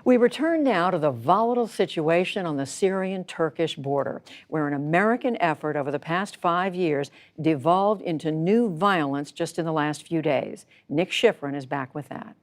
We return now to the volatile situation on the Syrian-Turkish border, where an American effort over the past 5 years devolved into new violence just in the last few days. Nick Schifrin is back with that.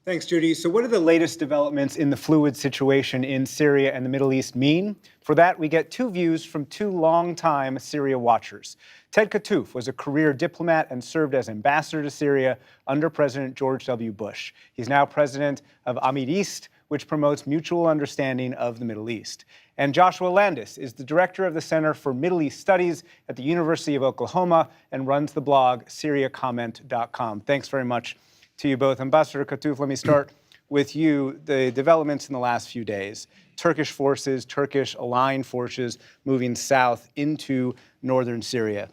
Thanks, Judy. So what do the latest developments in the fluid situation in Syria and the Middle East mean? For that, we get two views from two longtime Syria watchers. Ted Kattouf was a career diplomat and served as ambassador to Syria under President George W. Bush. He's now president of Amideast, which promotes mutual understanding of the Middle East. And Joshua Landis is the director of the Center for Middle East Studies at the University of Oklahoma and runs the blog SyriaComment.com. Thanks very much to you both. Ambassador Kattouf, let me start with you. The developments in the last few days, Turkish forces, Turkish aligned forces moving south into northern Syria.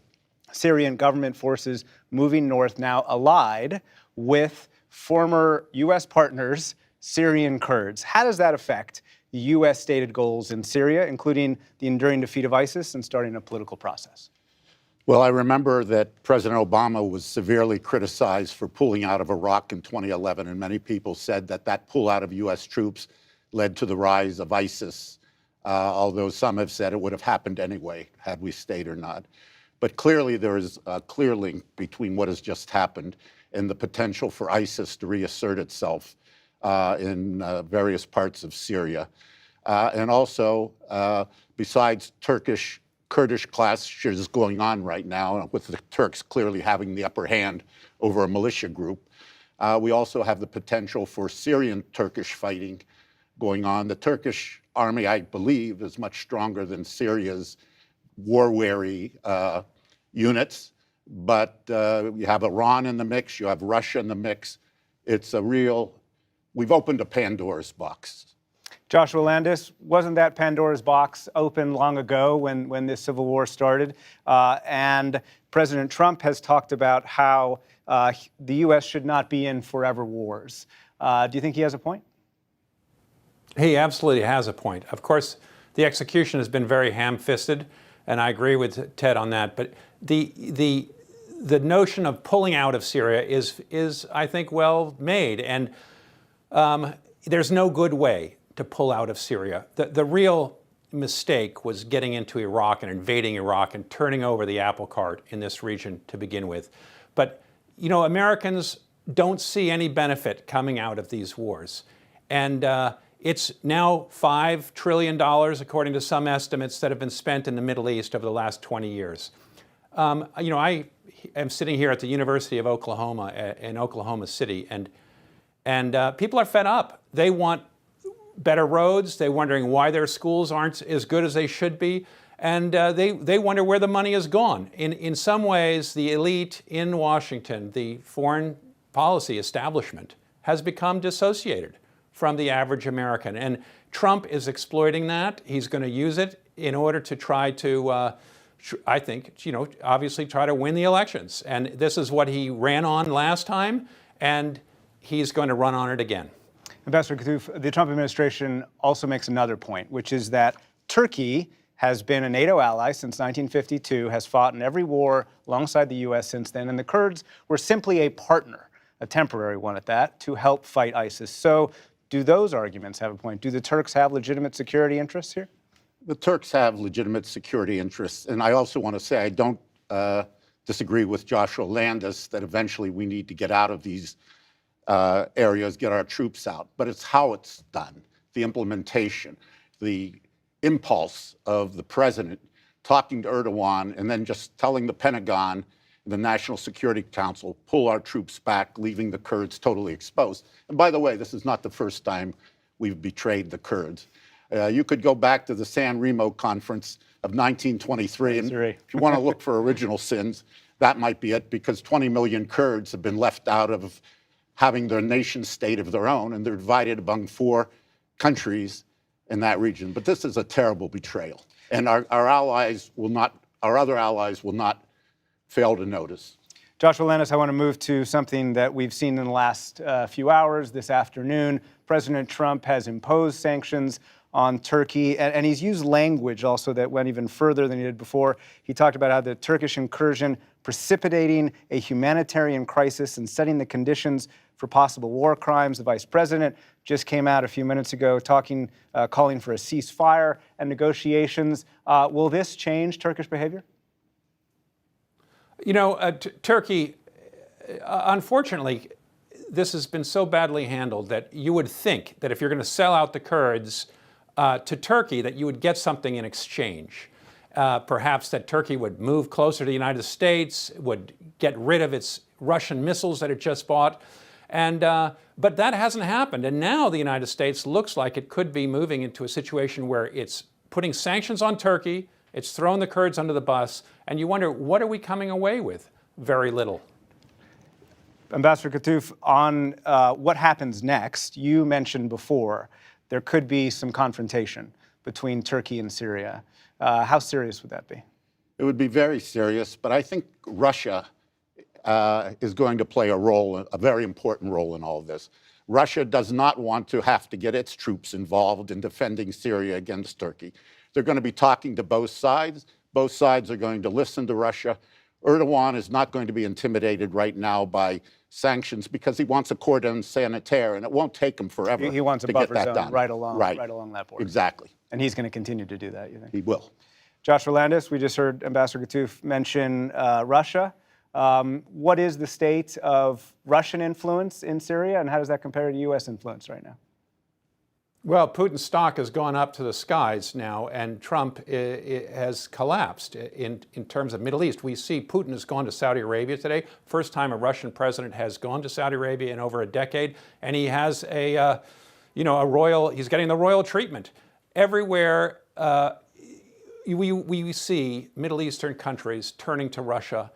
Syrian government forces moving north, now allied with former U.S. partners, Syrian Kurds. How does that affect the U.S. stated goals in Syria, including the enduring defeat of ISIS and starting a political process? Well, I remember that President Obama was severely criticized for pulling out of Iraq in 2011, and many people said that that pull out of U.S. troops led to the rise of ISIS, although some have said it would have happened anyway, had we stayed or not. But clearly there is a clear link between what has just happened and the potential for ISIS to reassert itself in various parts of Syria. And also, besides Turkish Kurdish clashes going on right now, with the Turks clearly having the upper hand over a militia group, we also have the potential for Syrian-Turkish fighting going on. The Turkish army, I believe, is much stronger than Syria's war-weary units, but you have Iran in the mix, you have Russia in the mix. It's a real, we've opened a Pandora's box. Joshua Landis, wasn't that Pandora's box open long ago when this civil war started? And President Trump has talked about how the U.S. should not be in forever wars. Do you think he has a point? He absolutely has a point. Of course, the execution has been very ham-fisted, and I agree with Ted on that. But the notion of pulling out of Syria is I think, well made. And there's no good way to pull out of Syria. The real mistake was getting into Iraq and invading Iraq and turning over the apple cart in this region to begin with. But, you know, Americans don't see any benefit coming out of these wars. And it's now $5 trillion, according to some estimates, that have been spent in the Middle East over the last 20 years. You know, I am sitting here at the University of Oklahoma in Oklahoma City, and people are fed up. They want better roads. They're wondering why their schools aren't as good as they should be. And they wonder where the money has gone. In some ways, the elite in Washington, the foreign policy establishment, has become dissociated from the average American. And Trump is exploiting that. He's going to use it in order to try to, I think, you know, obviously try to win the elections. And this is what he ran on last time, and he's going to run on it again. Ambassador Kattouf, the Trump administration also makes another point, which is that Turkey has been a NATO ally since 1952, has fought in every war alongside the U.S. since then, and the Kurds were simply a partner, a temporary one at that, to help fight ISIS. So do those arguments have a point? Do the Turks have legitimate security interests here? The Turks have legitimate security interests. And I also want to say I don't disagree with Joshua Landis that eventually we need to get out of these areas, get our troops out. But it's how it's done, the implementation, the impulse of the president talking to Erdogan and then just telling the Pentagon, the National Security Council, pull our troops back, leaving the Kurds totally exposed. And by the way, this is not the first time we've betrayed the Kurds. You could go back to the San Remo conference of 1923, and if you want to look for original sins, that might be it, because 20 million Kurds have been left out of having their nation state of their own, and they're divided among 4 countries in that region. But this is a terrible betrayal, and our allies will not, our other allies will not fail to notice. Joshua Landis, I want to move to something that we've seen in the last few hours this afternoon. President Trump has imposed sanctions on Turkey, and he's used language also that went even further than he did before. He talked about how the Turkish incursion precipitating a humanitarian crisis and setting the conditions for possible war crimes. The vice president just came out a few minutes ago calling for a ceasefire and negotiations. Will this change Turkish behavior? You know, Turkey, unfortunately, this has been so badly handled that you would think that if you're going to sell out the Kurds to Turkey, that you would get something in exchange. Perhaps that Turkey would move closer to the United States, would get rid of its Russian missiles that it just bought. But that hasn't happened. And now the United States looks like it could be moving into a situation where it's putting sanctions on Turkey, it's thrown the Kurds under the bus, and you wonder, what are we coming away with? Very little. Ambassador Kattouf, on what happens next, you mentioned before there could be some confrontation between Turkey and Syria. How serious would that be? It would be very serious, but I think Russia is going to play a very important role in all of this. Russia does not want to have to get its troops involved in defending Syria against Turkey. They're going to be talking to both sides. Both sides are going to listen to Russia. Erdogan is not going to be intimidated right now by sanctions because he wants a cordon sanitaire, and it won't take him forever. He wants a buffer zone right along that border. Exactly. And he's going to continue to do that, you think? He will. Joshua Landis, we just heard Ambassador Kattouf mention Russia. What is the state of Russian influence in Syria, and how does that compare to U.S. influence right now? Well, Putin's stock has gone up to the skies now, and Trump has collapsed in terms of Middle East. We see Putin has gone to Saudi Arabia today. First time a Russian president has gone to Saudi Arabia in over a decade, and he has he's getting the royal treatment. Everywhere we see Middle Eastern countries turning to Russia.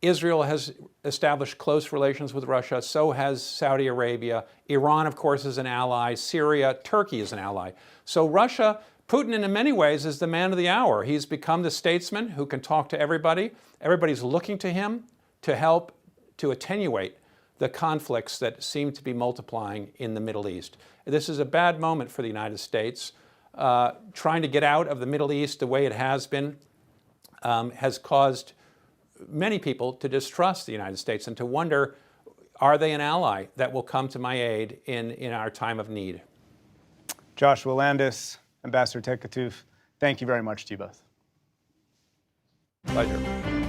Israel has established close relations with Russia, so has Saudi Arabia. Iran, of course, is an ally. Syria, Turkey is an ally. So Russia, Putin in many ways is the man of the hour. He's become the statesman who can talk to everybody. Everybody's looking to him to help to attenuate the conflicts that seem to be multiplying in the Middle East. This is a bad moment for the United States. Trying to get out of the Middle East the way it has been has caused many people to distrust the United States and to wonder, are they an ally that will come to my aid in our time of need? Joshua Landis, Ambassador Ted Kattouf, thank you very much to you both. Pleasure.